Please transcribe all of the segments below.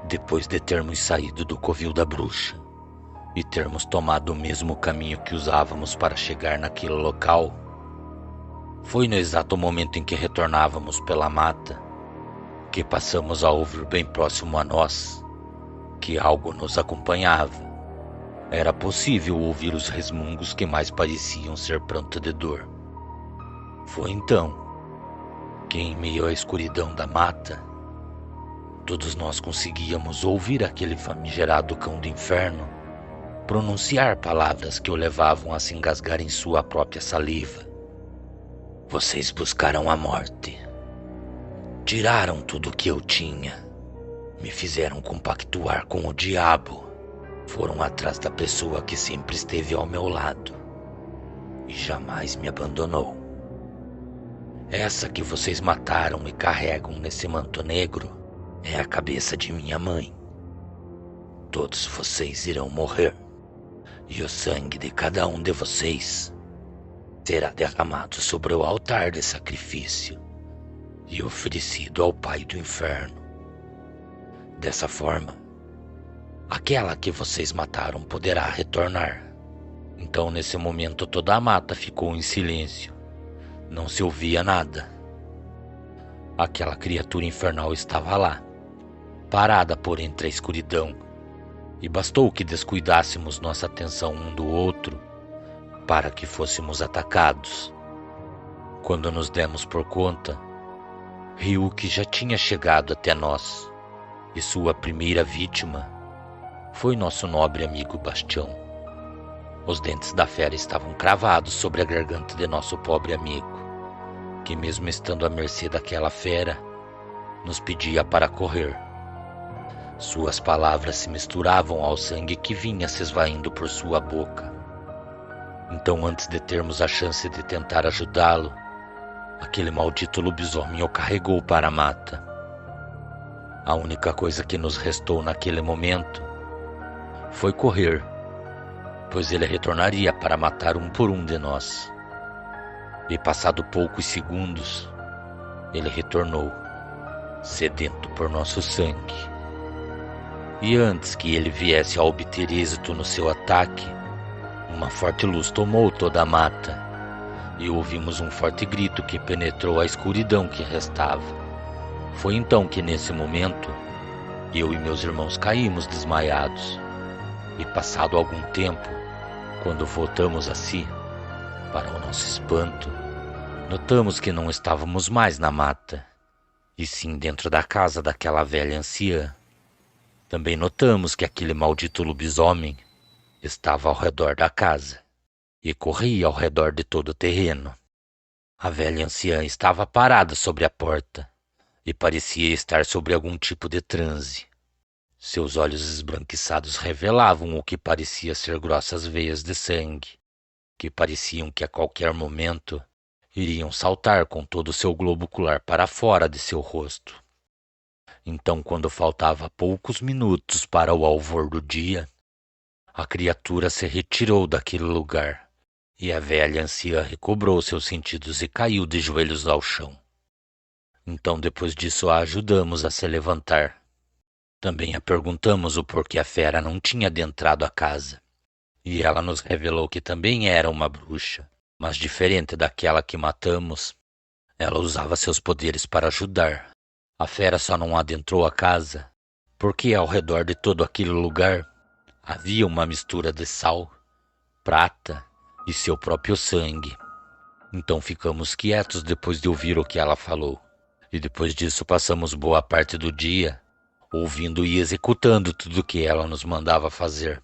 Depois de termos saído do covil da bruxa e termos tomado o mesmo caminho que usávamos para chegar naquele local, foi no exato momento em que retornávamos pela mata que passamos a ouvir bem próximo a nós que algo nos acompanhava. Era possível ouvir os resmungos que mais pareciam ser pranto de dor. Foi então que, em meio à escuridão da mata, todos nós conseguíamos ouvir aquele famigerado cão do inferno pronunciar palavras que o levavam a se engasgar em sua própria saliva. Vocês buscaram a morte. Tiraram tudo o que eu tinha. Me fizeram compactuar com o diabo. Foram atrás da pessoa que sempre esteve ao meu lado e jamais me abandonou. Essa que vocês mataram e carregam nesse manto negro é a cabeça de minha mãe. Todos vocês irão morrer, e o sangue de cada um de vocês será derramado sobre o altar de sacrifício e oferecido ao Pai do Inferno. Dessa forma, aquela que vocês mataram poderá retornar. Então, nesse momento, toda a mata ficou em silêncio. Não se ouvia nada. Aquela criatura infernal estava lá, parada por entre a escuridão, e bastou que descuidássemos nossa atenção um do outro para que fôssemos atacados. Quando nos demos por conta, Ryuki já tinha chegado até nós, e sua primeira vítima foi nosso nobre amigo Bastião. Os dentes da fera estavam cravados sobre a garganta de nosso pobre amigo, que mesmo estando à mercê daquela fera, nos pedia para correr. Suas palavras se misturavam ao sangue que vinha se esvaindo por sua boca. Então, antes de termos a chance de tentar ajudá-lo, aquele maldito lobisomem o carregou para a mata. A única coisa que nos restou naquele momento foi correr, pois ele retornaria para matar um por um de nós. E passado poucos segundos, ele retornou, sedento por nosso sangue. E antes que ele viesse a obter êxito no seu ataque, uma forte luz tomou toda a mata, e ouvimos um forte grito que penetrou a escuridão que restava. Foi então que, nesse momento, eu e meus irmãos caímos desmaiados, e passado algum tempo, quando voltamos a si, para o nosso espanto, notamos que não estávamos mais na mata, e sim dentro da casa daquela velha anciã. Também notamos que aquele maldito lobisomem estava ao redor da casa e corria ao redor de todo o terreno. A velha anciã estava parada sobre a porta e parecia estar sobre algum tipo de transe. Seus olhos esbranquiçados revelavam o que parecia ser grossas veias de sangue, que pareciam que a qualquer momento iriam saltar com todo o seu globo ocular para fora de seu rosto. Então, quando faltava poucos minutos para o alvor do dia, a criatura se retirou daquele lugar, e a velha anciã recobrou seus sentidos e caiu de joelhos ao chão. Então, depois disso, a ajudamos a se levantar. Também a perguntamos o porquê a fera não tinha adentrado a casa, e ela nos revelou que também era uma bruxa, mas diferente daquela que matamos, ela usava seus poderes para ajudar. A fera só não adentrou a casa porque ao redor de todo aquele lugar havia uma mistura de sal, prata e seu próprio sangue. Então ficamos quietos depois de ouvir o que ela falou, e depois disso passamos boa parte do dia ouvindo e executando tudo o que ela nos mandava fazer.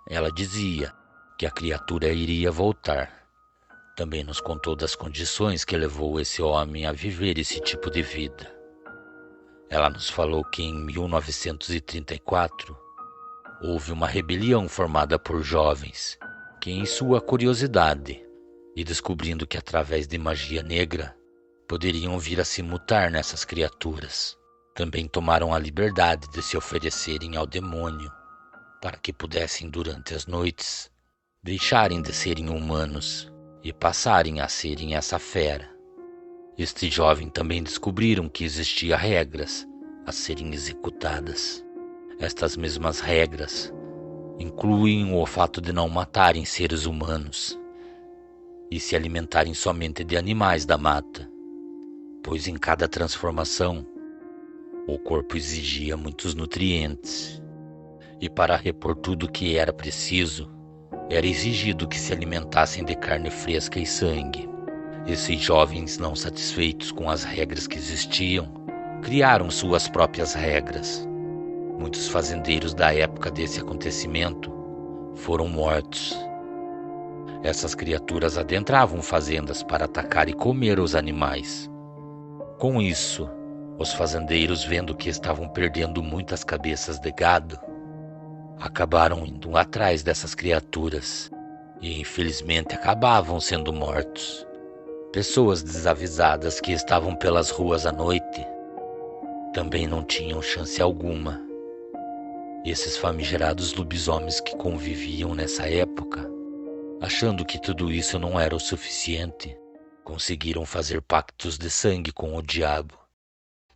Ela dizia que a criatura iria voltar. Também nos contou das condições que levou esse homem a viver esse tipo de vida. Ela nos falou que em 1934 houve uma rebelião formada por jovens que, em sua curiosidade e descobrindo que através de magia negra poderiam vir a se mutar nessas criaturas, também tomaram a liberdade de se oferecerem ao demônio para que pudessem, durante as noites, deixarem de serem humanos e passarem a serem essa fera. Este jovem também descobriram que existia regras a serem executadas, Estas mesmas regras incluem o fato de não matarem seres humanos e se alimentarem somente de animais da mata, pois em cada transformação o corpo exigia muitos nutrientes e para repor tudo o que era preciso, era exigido que se alimentassem de carne fresca e sangue. Esses jovens, não satisfeitos com as regras que existiam, criaram suas próprias regras. Muitos fazendeiros da época desse acontecimento foram mortos. Essas criaturas adentravam fazendas para atacar e comer os animais. Com isso, os fazendeiros, vendo que estavam perdendo muitas cabeças de gado, acabaram indo atrás dessas criaturas e, infelizmente, acabavam sendo mortos. Pessoas desavisadas que estavam pelas ruas à noite também não tinham chance alguma. Esses famigerados lobisomens que conviviam nessa época, achando que tudo isso não era o suficiente, conseguiram fazer pactos de sangue com o diabo.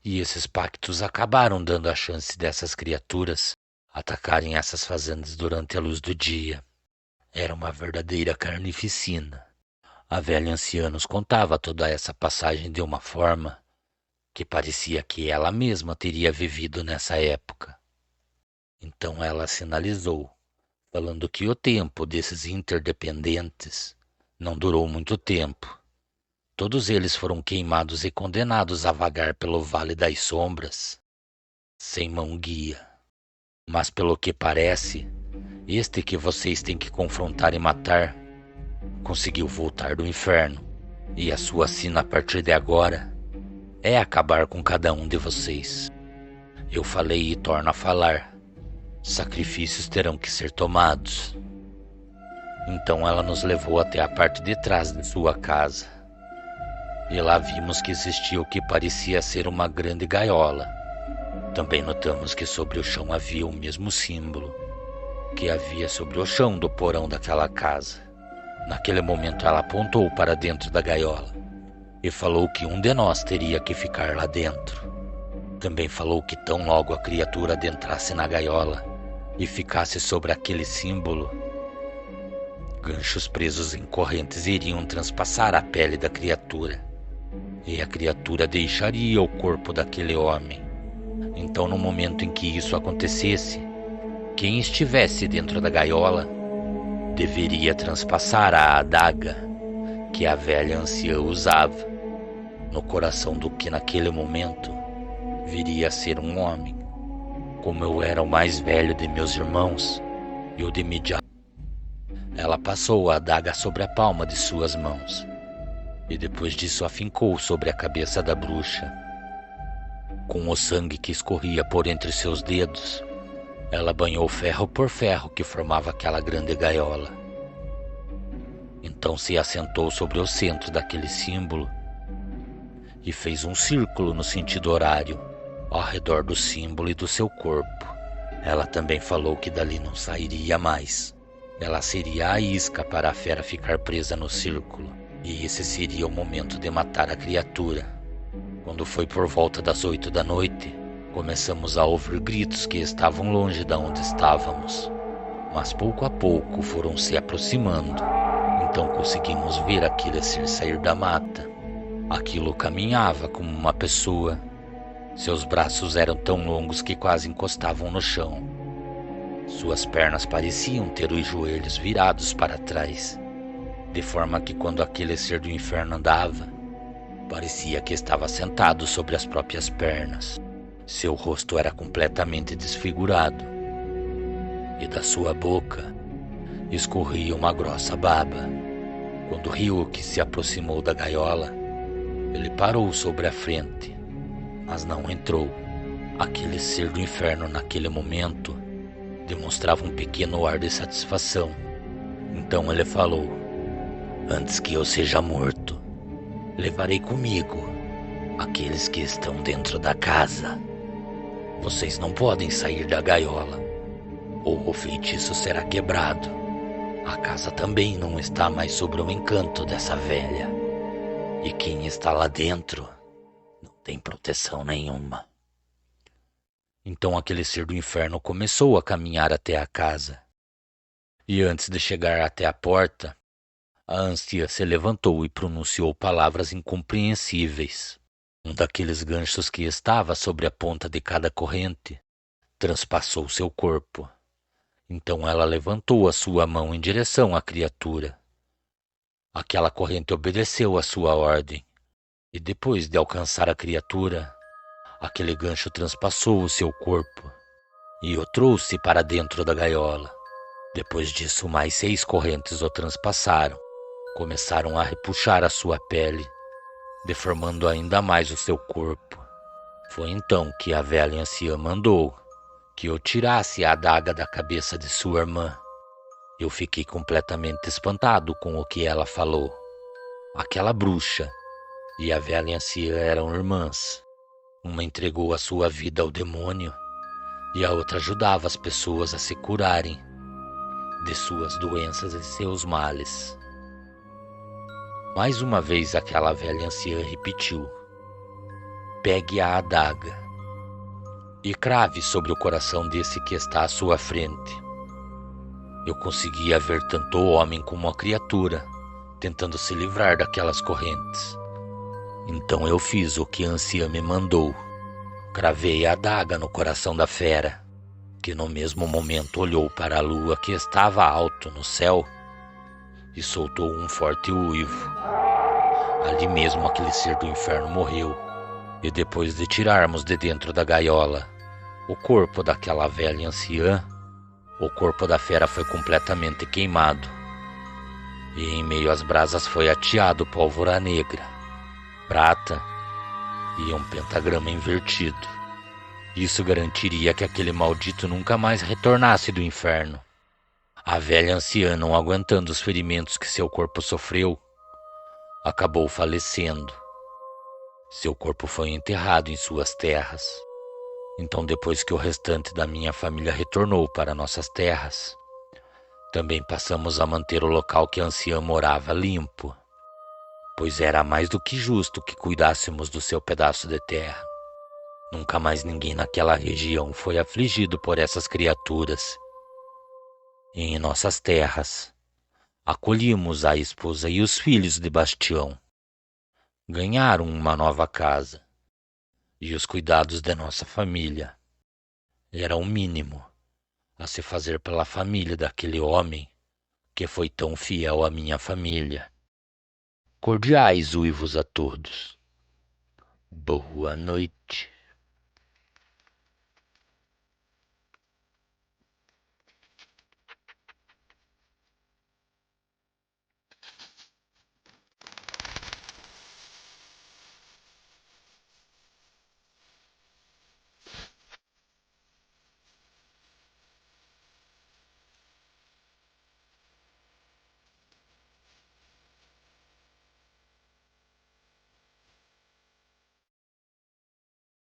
E esses pactos acabaram dando a chance dessas criaturas atacarem essas fazendas durante a luz do dia. Era uma verdadeira carnificina. A velha anciã nos contava toda essa passagem de uma forma que parecia que ela mesma teria vivido nessa época. Então ela sinalizou, falando que o tempo desses interdependentes não durou muito tempo. Todos eles foram queimados e condenados a vagar pelo Vale das Sombras, sem mão guia. Mas pelo que parece, este que vocês têm que confrontar e matar, conseguiu voltar do inferno, e a sua sina a partir de agora é acabar com cada um de vocês. Eu falei e torno a falar. Sacrifícios terão que ser tomados. Então ela nos levou até a parte de trás de sua casa. E lá vimos que existia o que parecia ser uma grande gaiola. Também notamos que sobre o chão havia o mesmo símbolo que havia sobre o chão do porão daquela casa. Naquele momento ela apontou para dentro da gaiola e falou que um de nós teria que ficar lá dentro. Também falou que tão logo a criatura adentrasse na gaiola e ficasse sobre aquele símbolo, ganchos presos em correntes iriam transpassar a pele da criatura, e a criatura deixaria o corpo daquele homem. Então, no momento em que isso acontecesse, quem estivesse dentro da gaiola deveria transpassar a adaga que a velha anciã usava no coração do que naquele momento viria a ser um homem. Como eu era o mais velho de meus irmãos, eu de imediato ela passou a adaga sobre a palma de suas mãos e depois disso afincou sobre a cabeça da bruxa. Com o sangue que escorria por entre seus dedos, ela banhou ferro por ferro que formava aquela grande gaiola. Então se assentou sobre o centro daquele símbolo e fez um círculo no sentido horário ao redor do símbolo e do seu corpo. Ela também falou que dali não sairia mais. Ela seria a isca para a fera ficar presa no círculo, e esse seria o momento de matar a criatura. Quando foi por volta das 8 da noite, começamos a ouvir gritos que estavam longe de onde estávamos, mas pouco a pouco foram se aproximando. Então conseguimos ver aquele ser sair da mata. Aquilo caminhava como uma pessoa. Seus braços eram tão longos que quase encostavam no chão. Suas pernas pareciam ter os joelhos virados para trás, de forma que quando aquele ser do inferno andava, parecia que estava sentado sobre as próprias pernas. Seu rosto era completamente desfigurado, e da sua boca escorria uma grossa baba. Quando Ryuk se aproximou da gaiola, ele parou sobre a frente, mas não entrou. Aquele ser do inferno naquele momento demonstrava um pequeno ar de satisfação. Então ele falou: "Antes que eu seja morto, levarei comigo aqueles que estão dentro da casa. Vocês não podem sair da gaiola, ou o feitiço será quebrado. A casa também não está mais sob o encanto dessa velha, e quem está lá dentro não tem proteção nenhuma." Então aquele ser do inferno começou a caminhar até a casa. E antes de chegar até a porta, a anciã se levantou e pronunciou palavras incompreensíveis. Um daqueles ganchos que estava sobre a ponta de cada corrente transpassou seu corpo. Então ela levantou a sua mão em direção à criatura. Aquela corrente obedeceu à sua ordem, e depois de alcançar a criatura, aquele gancho transpassou o seu corpo e o trouxe para dentro da gaiola. Depois disso, mais 6 correntes o transpassaram, começaram a repuxar a sua pele, deformando ainda mais o seu corpo. Foi então que a velha anciã mandou que eu tirasse a adaga da cabeça de sua irmã. Eu fiquei completamente espantado com o que ela falou. Aquela bruxa e a velha anciã eram irmãs. Uma entregou a sua vida ao demônio e a outra ajudava as pessoas a se curarem de suas doenças e seus males. Mais uma vez aquela velha anciã repetiu: pegue a adaga e crave sobre o coração desse que está à sua frente. Eu conseguia ver tanto o homem como a criatura tentando se livrar daquelas correntes. Então eu fiz o que a anciã me mandou. Cravei a adaga no coração da fera, que no mesmo momento olhou para a lua que estava alto no céu e soltou um forte uivo. Ali mesmo aquele ser do inferno morreu, e depois de tirarmos de dentro da gaiola o corpo daquela velha anciã, o corpo da fera foi completamente queimado, e em meio às brasas foi ateado pólvora negra, prata e um pentagrama invertido. Isso garantiria que aquele maldito nunca mais retornasse do inferno. A velha anciã, não aguentando os ferimentos que seu corpo sofreu, acabou falecendo. Seu corpo foi enterrado em suas terras. Então, depois que o restante da minha família retornou para nossas terras, também passamos a manter o local que a anciã morava limpo, pois era mais do que justo que cuidássemos do seu pedaço de terra. Nunca mais ninguém naquela região foi afligido por essas criaturas. E em nossas terras, acolhimos a esposa e os filhos de Bastião. Ganharam uma nova casa, e os cuidados de nossa família era o mínimo a se fazer pela família daquele homem que foi tão fiel à minha família. Cordiais uivos a todos. Boa noite.